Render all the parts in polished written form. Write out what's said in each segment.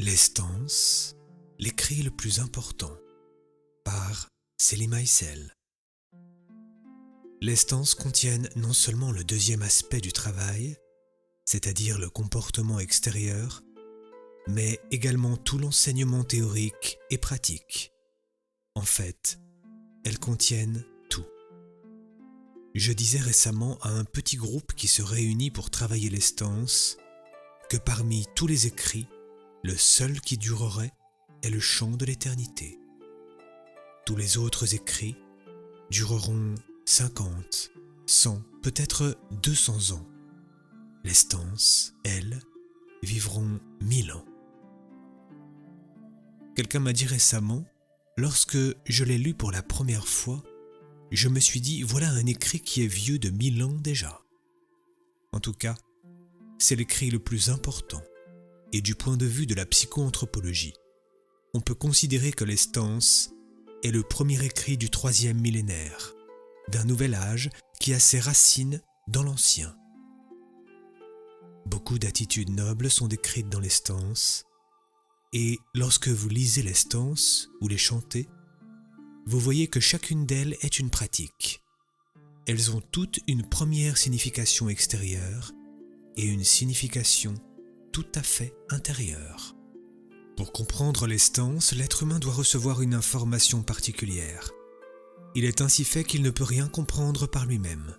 Les stances, l'écrit le plus important, par Selim Aïssel. Les stances contiennent non seulement le deuxième aspect du travail, c'est-à-dire le comportement extérieur, mais également tout l'enseignement théorique et pratique. En fait, elles contiennent tout. Je disais récemment à un petit groupe qui se réunit pour travailler les stances que parmi tous les écrits, le seul qui durerait est le chant de l'éternité. Tous les autres écrits dureront 50, 100, peut-être 200 ans. Les stances, elles, vivront 1000 ans. Quelqu'un m'a dit récemment, lorsque je l'ai lu pour la première fois, je me suis dit, voilà un écrit qui est vieux de 1000 ans déjà. En tout cas, c'est l'écrit le plus important. Et du point de vue de la psychoanthropologie, on peut considérer que les stances est le premier écrit du 3e millénaire, d'un nouvel âge qui a ses racines dans l'ancien. Beaucoup d'attitudes nobles sont décrites dans les stances, et lorsque vous lisez les stances ou les chantez, vous voyez que chacune d'elles est une pratique. Elles ont toutes une première signification extérieure et une signification tout à fait intérieure. Pour comprendre les stances, l'être humain doit recevoir une information particulière. Il est ainsi fait qu'il ne peut rien comprendre par lui-même.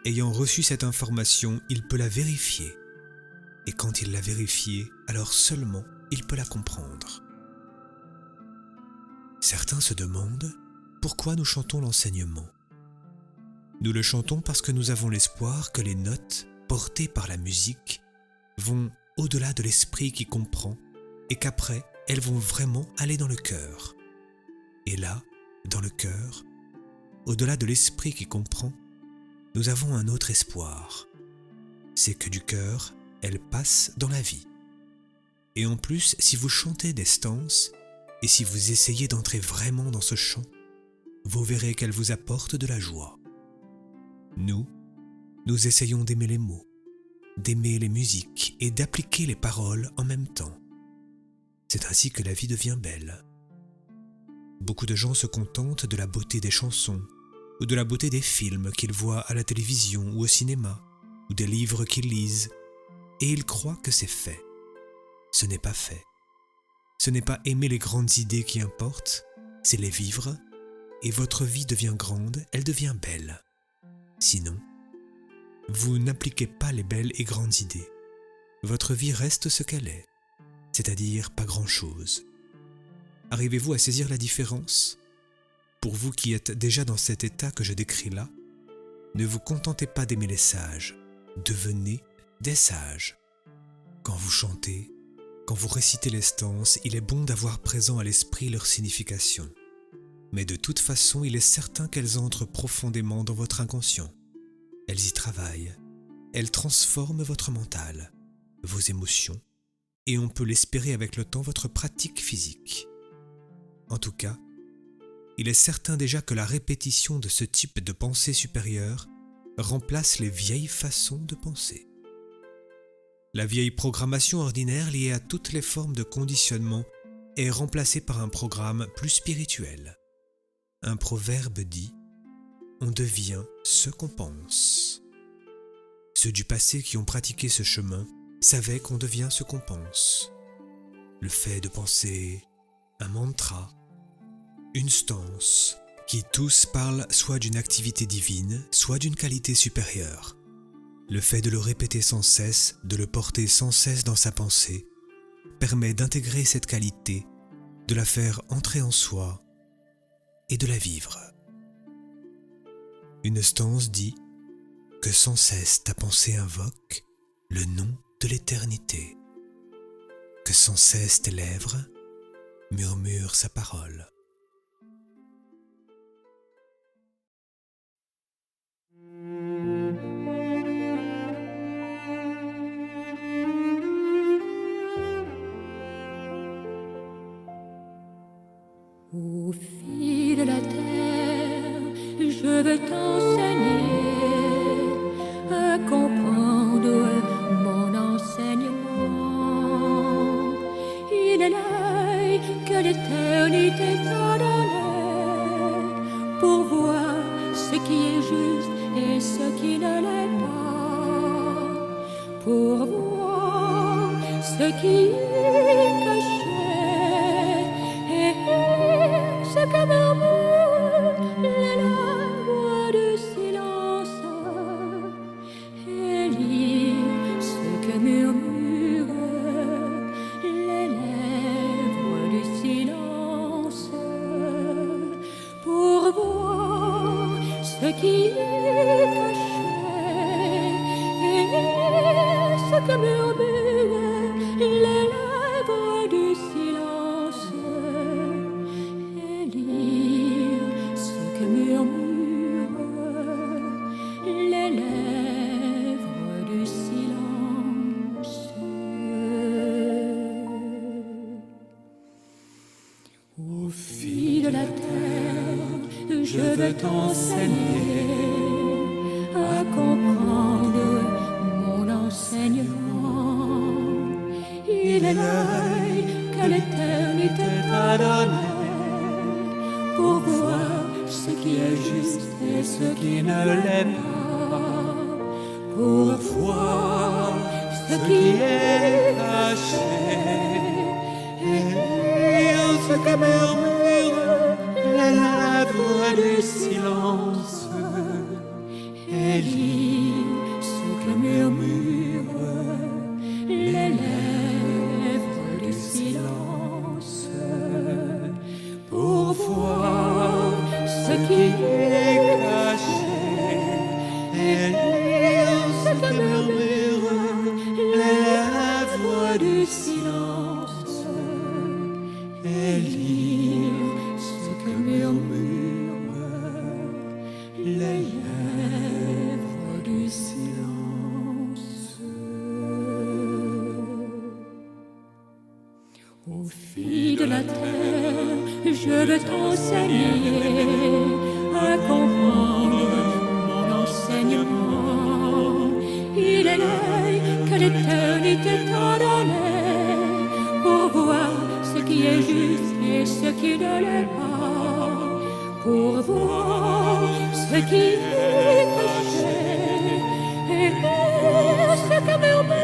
Ayant reçu cette information, il peut la vérifier. Et quand il l'a vérifiée, alors seulement il peut la comprendre. Certains se demandent pourquoi nous chantons l'enseignement. Nous le chantons parce que nous avons l'espoir que les notes portées par la musique vont au-delà de l'esprit qui comprend et qu'après, elles vont vraiment aller dans le cœur. Et là, dans le cœur, au-delà de l'esprit qui comprend, nous avons un autre espoir. C'est que du cœur, elles passent dans la vie. Et en plus, si vous chantez des stances, et si vous essayez d'entrer vraiment dans ce chant, vous verrez qu'elles vous apportent de la joie. Nous essayons d'aimer les mots, d'aimer les musiques et d'appliquer les paroles en même temps. C'est ainsi que la vie devient belle. Beaucoup de gens se contentent de la beauté des chansons, ou de la beauté des films qu'ils voient à la télévision ou au cinéma, ou des livres qu'ils lisent, et ils croient que c'est fait. Ce n'est pas fait. Ce n'est pas aimer les grandes idées qui importent, c'est les vivre, et votre vie devient grande, elle devient belle. Sinon, vous n'appliquez pas les belles et grandes idées. Votre vie reste ce qu'elle est, c'est-à-dire pas grand-chose. Arrivez-vous à saisir la différence ? Pour vous qui êtes déjà dans cet état que je décris là, ne vous contentez pas d'aimer les sages, devenez des sages. Quand vous chantez, quand vous récitez les stances, il est bon d'avoir présent à l'esprit leur signification. Mais de toute façon, il est certain qu'elles entrent profondément dans votre inconscient. Elles y travaillent, elles transforment votre mental, vos émotions, et on peut l'espérer avec le temps votre pratique physique. En tout cas, il est certain déjà que la répétition de ce type de pensée supérieure remplace les vieilles façons de penser. La vieille programmation ordinaire liée à toutes les formes de conditionnement est remplacée par un programme plus spirituel. Un proverbe dit « On devient ce qu'on pense ». Ceux du passé qui ont pratiqué ce chemin savaient qu'on devient ce qu'on pense. Le fait de penser un mantra, une stance, qui tous parlent soit d'une activité divine, soit d'une qualité supérieure. Le fait de le répéter sans cesse, de le porter sans cesse dans sa pensée, permet d'intégrer cette qualité, de la faire entrer en soi et de la vivre. Une stance dit que sans cesse ta pensée invoque le nom de l'éternité, que sans cesse tes lèvres murmurent sa parole. Ô fille de la terre, je veux t'enseigner à comprendre mon enseignement. l'éternité t'a donné pour voir ce qui est juste et ce qui ne l'est pas, pour voir ce qui est caché et ce que murmure les lèvres du silence et lire ce que murmure les lèvres du silence, pour voir ce qui est caché et ce que murmure les lèvres du silence et lire ce que murmure les lèvres du silence. Ô fille de la terre, je veux t'enseigner à comprendre mon enseignement. Il est l'œil que l'éternité t'a donné pour voir ce qui est juste et ce qui ne l'est pas, pour voir ce qui est caché et ce que murmurent les lèvres du silence et lire ce que murmurent les lèvres du silence, pour voir ce qui est caché et lire ce que murmurent les lèvres du silence et lire ce que murmurent les lèvres du silence. Ô fille de la terre, je veux t'enseigner à comprendre mon enseignement. Il est l'œil que l'éternité t'a donné pour voir ce qui est juste et ce qui ne l'est pas, pour voir ce qui est caché et ce que murmure